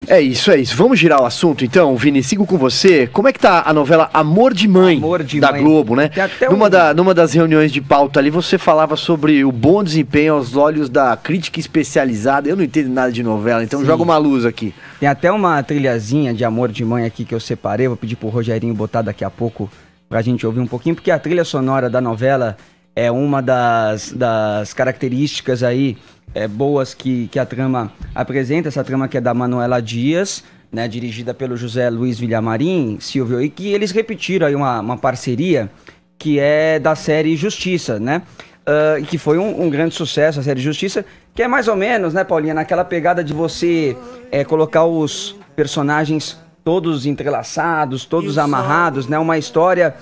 É isso, é isso. Vamos girar o assunto então, Vini, sigo com você. Como é que tá a novela Amor de Mãe, da Globo, né? Numa das reuniões de pauta ali, você falava sobre o bom desempenho aos olhos da crítica especializada. Eu não entendo nada de novela, então joga uma luz aqui. Tem até uma trilhazinha de Amor de Mãe aqui que eu separei, vou pedir pro Rogerinho botar daqui a pouco pra gente ouvir um pouquinho, porque a trilha sonora da novela é uma das características aí boas que a trama apresenta, essa trama que é da Manuela Dias, né, dirigida pelo José Luiz Villamarim, Silvio, e que eles repetiram aí uma parceria que é da série Justiça, né, que foi um grande sucesso, a série Justiça, que é mais ou menos, né, Paulinha, naquela pegada de você colocar os personagens todos entrelaçados, todos amarrados, né, uma história...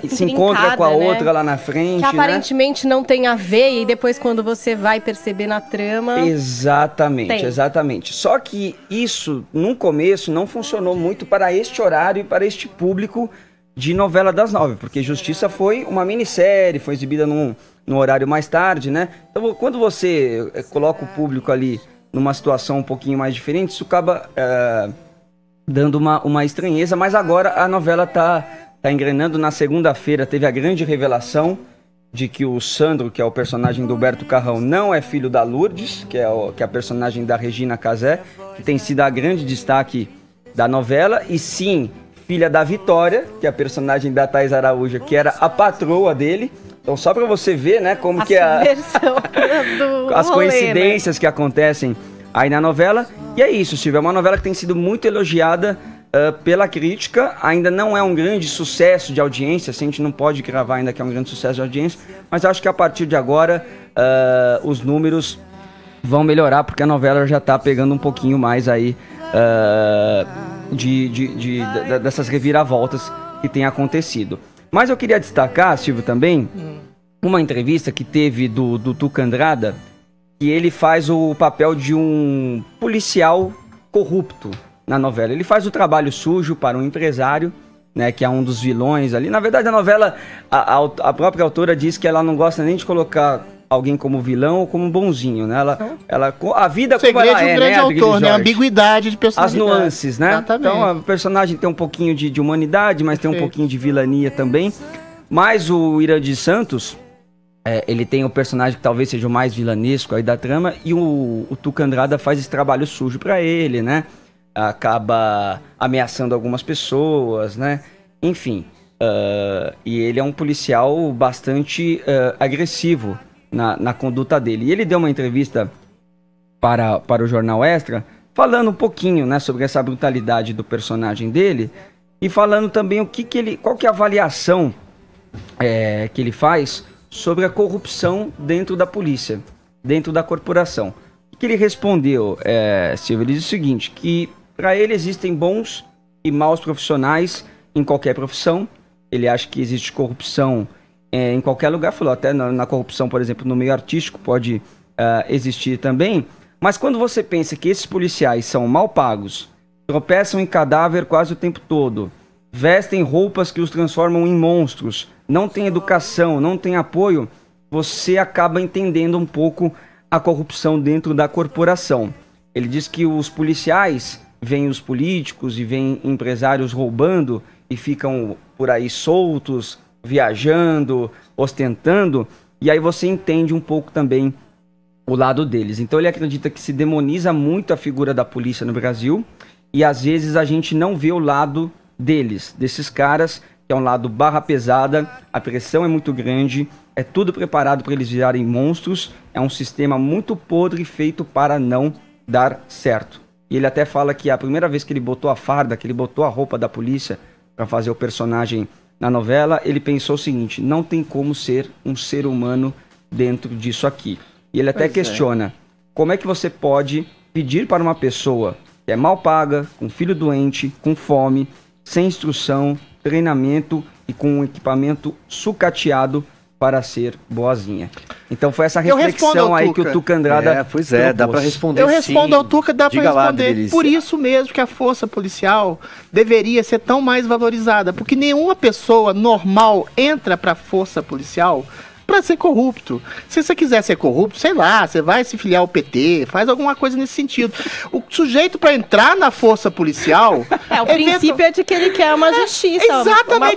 se encontra com a outra, né, lá na frente, que aparentemente, né, não tem a ver, e depois quando você vai perceber na trama... Exatamente, exatamente. Só que isso, no começo, não funcionou muito para este horário e para este público de novela das 9, porque Justiça foi uma minissérie, foi exibida num horário mais tarde, né? Então, quando você coloca o público ali numa situação um pouquinho mais diferente, isso acaba dando uma estranheza, mas agora a novela tá engrenando. Na segunda-feira teve a grande revelação de que o Sandro, que é o personagem do Humberto Carrão, não é filho da Lourdes, que é a personagem da Regina Casé, que tem sido a grande destaque da novela, e sim, filha da Vitória, que é a personagem da Thaís Araújo, que era a patroa dele. Então só para você ver, né, como que as coincidências, né, que acontecem aí na novela. E é isso, Silvia, é uma novela que tem sido muito elogiada pela crítica. Ainda não é um grande sucesso de audiência, assim, a gente não pode cravar ainda que é um grande sucesso de audiência, mas acho que a partir de agora os números vão melhorar, porque a novela já está pegando um pouquinho mais aí dessas reviravoltas que tem acontecido. Mas eu queria destacar, Silvio, também uma entrevista que teve do Tuca Andrada, que ele faz o papel de um policial corrupto na novela. Ele faz o trabalho sujo para um empresário, né, que é um dos vilões ali. Na verdade, a novela, a própria autora diz que ela não gosta nem de colocar alguém como vilão ou como bonzinho, né? A vida como ela é, né, autor, né? A ambiguidade de personagem. As nuances, né? Exatamente. Então, o personagem tem um pouquinho de humanidade, mas tem um pouquinho de vilania também. Mas o Irandir Santos, ele tem o personagem que talvez seja o mais vilanesco aí da trama, e o Tuca Andrada faz esse trabalho sujo para ele, né? Acaba ameaçando algumas pessoas, né? Enfim, e ele é um policial bastante agressivo na conduta dele. E ele deu uma entrevista para o Jornal Extra, falando um pouquinho, né, sobre essa brutalidade do personagem dele, e falando também qual que é a avaliação que ele faz sobre a corrupção dentro da polícia, dentro da corporação. O que ele respondeu, Silvio? Ele disse o seguinte, que para ele existem bons e maus profissionais em qualquer profissão. Ele acha que existe corrupção em qualquer lugar. Falou até na corrupção, por exemplo, no meio artístico pode existir também. Mas quando você pensa que esses policiais são mal pagos, tropeçam em cadáver quase o tempo todo, vestem roupas que os transformam em monstros, não tem educação, não tem apoio, você acaba entendendo um pouco a corrupção dentro da corporação. Ele diz que os policiais veem os políticos e veem empresários roubando e ficam por aí soltos, viajando, ostentando, e aí você entende um pouco também o lado deles. Então ele acredita que se demoniza muito a figura da polícia no Brasil, e às vezes a gente não vê o lado deles, desses caras, que é um lado barra pesada, a pressão é muito grande, é tudo preparado para eles virarem monstros, é um sistema muito podre feito para não dar certo. E ele até fala que a primeira vez que ele botou a farda, que ele botou a roupa da polícia para fazer o personagem na novela, ele pensou o seguinte, não tem como ser um ser humano dentro disso aqui. E ele até questiona, como é que você pode pedir para uma pessoa que é mal paga, com filho doente, com fome, sem instrução, treinamento e com um equipamento sucateado para ser boazinha. Então foi essa reflexão aí que o Tuca Andrada dá para responder. Eu respondo ao Tuca, dá para responder. Por isso mesmo que a força policial deveria ser tão mais valorizada, porque nenhuma pessoa normal entra para a força policial para ser corrupto. Se você quiser ser corrupto, sei lá, você vai se filiar ao PT, faz alguma coisa nesse sentido. O sujeito para entrar na força policial... o princípio é de que ele quer uma justiça. Exatamente,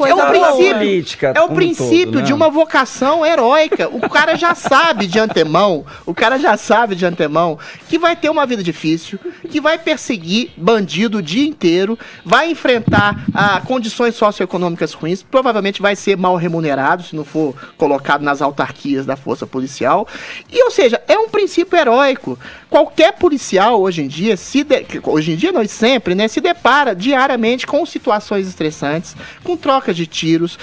é o princípio de uma vocação heróica. O cara já sabe de antemão, que vai ter uma vida difícil, que vai perseguir bandido o dia inteiro, vai enfrentar condições socioeconômicas ruins, provavelmente vai ser mal remunerado, se não for colocado nas autarquias da força policial. E, ou seja, é um princípio heróico. Qualquer policial hoje em dia, sempre, né, se depara diariamente com situações estressantes, com trocas de tiros,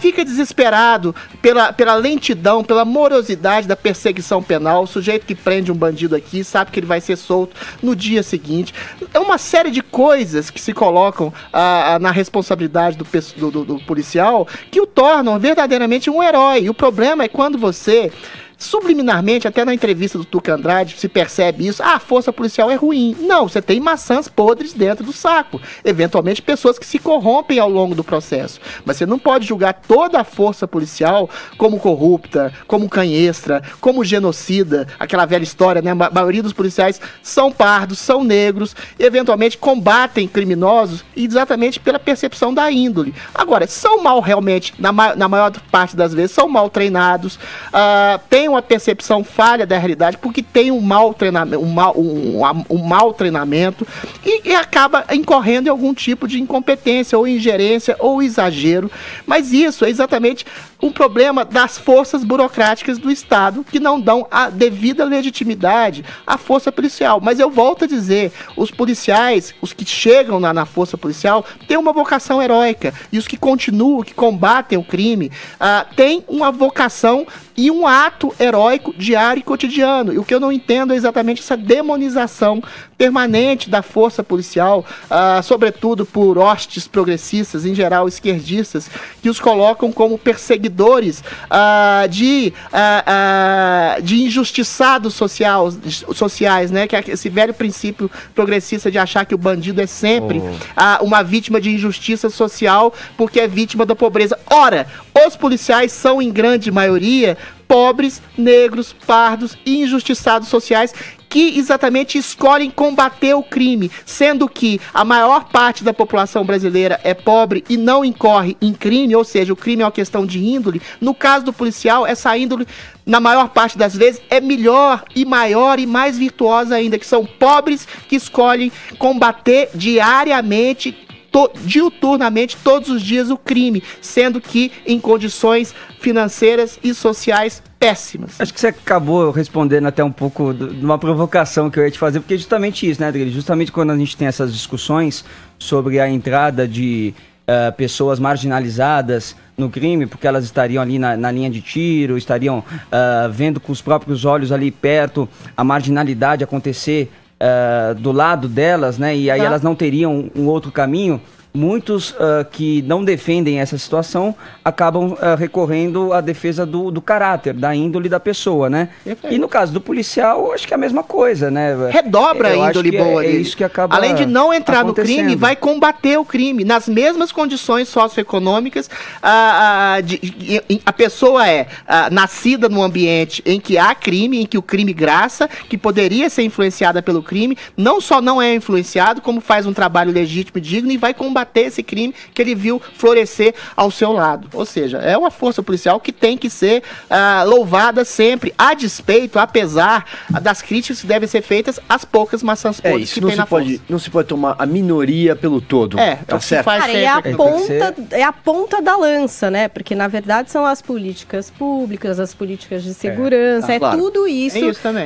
fica desesperado pela lentidão, pela morosidade da perseguição penal. O sujeito que prende um bandido aqui sabe que ele vai ser solto no dia seguinte. É uma série de coisas que se colocam na responsabilidade do policial que o tornam verdadeiramente um herói. E o problema é quando você... subliminarmente, até na entrevista do Tuca Andrade, se percebe isso. A força policial é ruim. Não, você tem maçãs podres dentro do saco. Eventualmente, pessoas que se corrompem ao longo do processo. Mas você não pode julgar toda a força policial como corrupta, como canhestra, como genocida. Aquela velha história, né? A maioria dos policiais são pardos, são negros, e eventualmente combatem criminosos exatamente pela percepção da índole. Agora, são mal realmente, na maior parte das vezes, são mal treinados, tem uma percepção falha da realidade porque tem um mau treinamento e acaba incorrendo em algum tipo de incompetência ou ingerência ou exagero. Mas isso é exatamente um problema das forças burocráticas do Estado que não dão a devida legitimidade à força policial. Mas eu volto a dizer, os policiais, os que chegam na força policial, têm uma vocação heróica, e os que continuam, que combatem o crime, têm uma vocação e um ato heróico diário e cotidiano. E o que eu não entendo é exatamente essa demonização permanente da força policial, sobretudo por hostes progressistas, em geral esquerdistas, que os colocam como perseguidores de injustiçados sociais, né? Que é esse velho princípio progressista de achar que o bandido é sempre uma vítima de injustiça social porque é vítima da pobreza. Ora, os policiais são, em grande maioria, pobres, negros, pardos e injustiçados sociais que exatamente escolhem combater o crime, sendo que a maior parte da população brasileira é pobre e não incorre em crime, ou seja, o crime é uma questão de índole. No caso do policial, essa índole, na maior parte das vezes, é melhor e maior e mais virtuosa ainda, que são pobres que escolhem combater diariamente, diuturnamente, todos os dias, o crime, sendo que em condições financeiras e sociais péssimas. Acho que você acabou respondendo até um pouco de uma provocação que eu ia te fazer, porque é justamente isso, né, Adriano? Justamente quando a gente tem essas discussões sobre a entrada de pessoas marginalizadas no crime, porque elas estariam ali na linha de tiro, estariam vendo com os próprios olhos ali perto a marginalidade acontecer do lado delas, né? E aí elas não teriam um outro caminho. Muitos que não defendem essa situação acabam recorrendo à defesa do caráter, da índole da pessoa, né? E no caso do policial, acho que é a mesma coisa, né? Redobra a índole boa dele. É isso que acaba além de não entrar no crime, vai combater o crime. Nas mesmas condições socioeconômicas, a pessoa é nascida num ambiente em que há crime, em que o crime graça, que poderia ser influenciada pelo crime, não só não é influenciado, como faz um trabalho legítimo e digno e vai combater esse crime que ele viu florescer ao seu lado. Ou seja, é uma força policial que tem que ser louvada sempre, a despeito, apesar das críticas que devem ser feitas às poucas maçãs podres que tem na força. Não se pode tomar a minoria pelo todo. Tá certo? Cara, é a ponta da lança, né? Porque, na verdade, são as políticas públicas, as políticas de segurança, claro. Tudo isso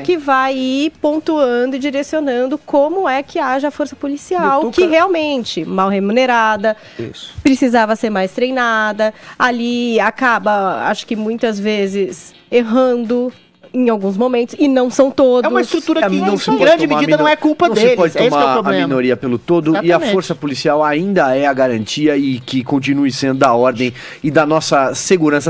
que vai ir pontuando e direcionando como é que haja a força policial, que realmente, mal remunerada, precisava ser mais treinada, ali acaba, acho que muitas vezes, errando em alguns momentos, e não são todos. É uma estrutura que, em grande medida, não é culpa deles. Não se pode tomar a minoria pelo todo. Exatamente. E a força policial ainda é a garantia e que continue sendo da ordem e da nossa segurança.